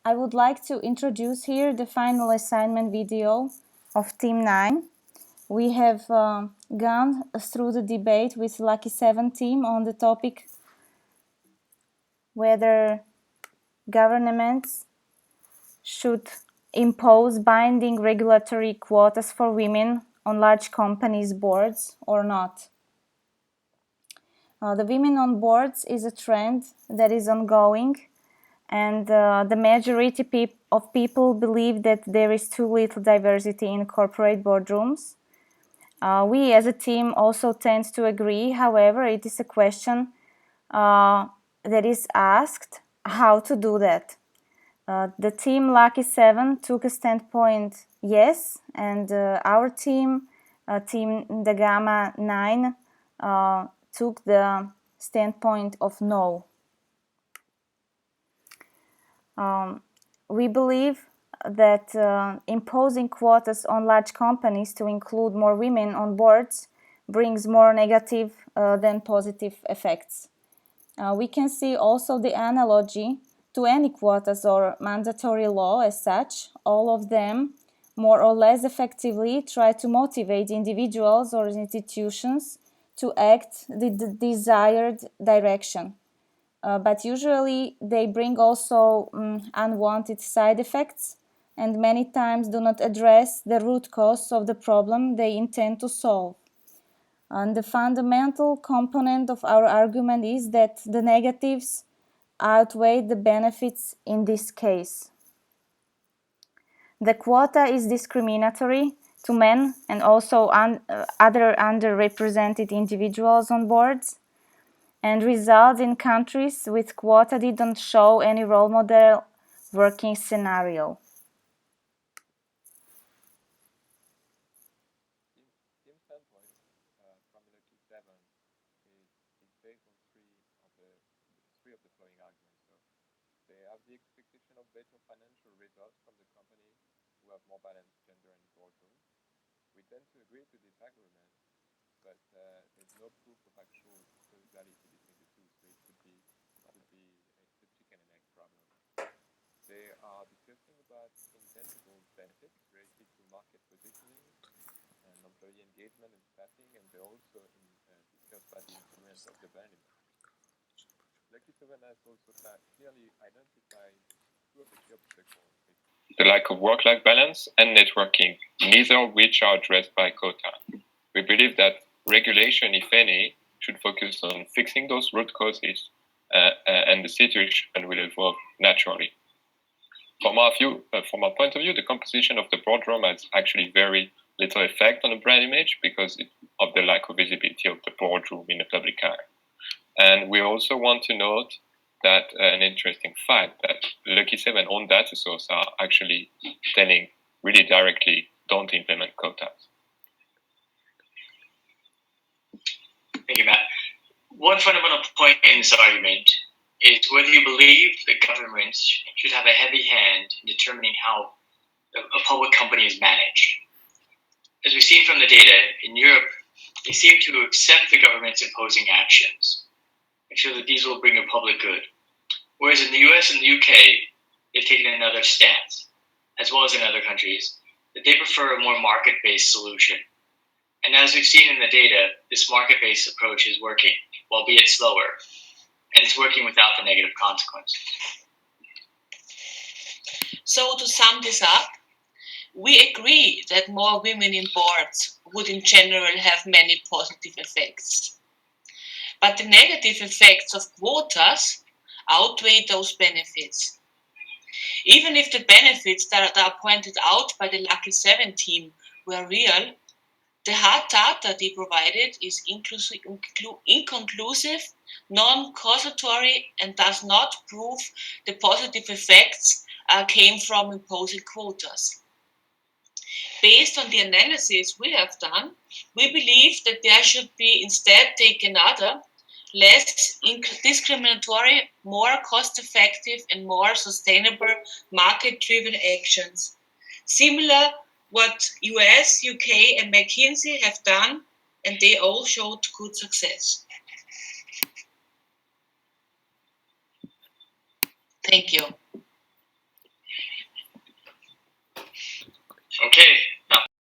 I would like to introduce here the final assignment video of Team 9. We have gone through the debate with Lucky 7 team on the topic whether governments should impose binding regulatory quotas for women on large companies' boards or not. The women on boards is a trend that is ongoing, and the majority of people believe that there is too little diversity in corporate boardrooms. We as a team also tend to agree. However, it is a question that is asked how to do that. The team Lucky 7 took a standpoint yes, and our team, Team the Gamma 9, took the standpoint of no. We believe that imposing quotas on large companies to include more women on boards brings more negative than positive effects. We can see also the analogy to any quotas or mandatory law as such. All of them more or less effectively try to motivate individuals or institutions to act the desired direction. But usually they bring also unwanted side effects, and many times do not address the root cause of the problem they intend to solve. And the fundamental component of our argument is that the negatives outweigh the benefits in this case. The quota is discriminatory to men and also other underrepresented individuals on boards, and results in countries with quota didn't show any role model working scenario. Team standpoint from Lucky 7 is based on three of the following arguments. So they have the expectation of better financial results from the companies who have more balanced gender in boardroom. We tend to agree to this argument, but there's no proof of actual causality between the two, so it could be it's a chicken and egg problem. They are discussing about intangible benefits related to market positioning and employee engagement and staffing, and they also discuss about the influence of the brand image. Lucky 7 has also clearly identified two of the key obstacles: the lack of work-life balance and networking, neither of which are addressed by quota. We believe that regulation, if any, should focus on fixing those root causes, and the situation will evolve naturally. From our point of view, the composition of the boardroom has actually very little effect on the brand image because of the lack of visibility of the boardroom in the public eye. And we also want to note that an interesting fact that Lucky 7 own data sources are actually telling really directly, don't implement quotas. Thank you, Matt. One fundamental point in this argument is whether you believe that governments should have a heavy hand in determining how a public company is managed. As we've seen from the data, in Europe, they seem to accept the government's imposing actions and feel that these will bring a public good. Whereas in the US and the UK, they've taken another stance, as well as in other countries, that they prefer a more market-based solution. And as we've seen in the data, this market-based approach is working, albeit slower, and it's working without the negative consequences. So to sum this up, we agree that more women in boards would in general have many positive effects. But the negative effects of quotas outweigh those benefits. Even if the benefits that are pointed out by the Lucky 7 team were real, the hard data they provided is inconclusive, non-causatory, and does not prove the positive effects came from imposing quotas. Based on the analysis we have done, we believe that there should be instead taken other, less discriminatory, more cost-effective, and more sustainable market-driven actions. Similar what US, UK, and McKinsey have done, and they all showed good success. Thank you.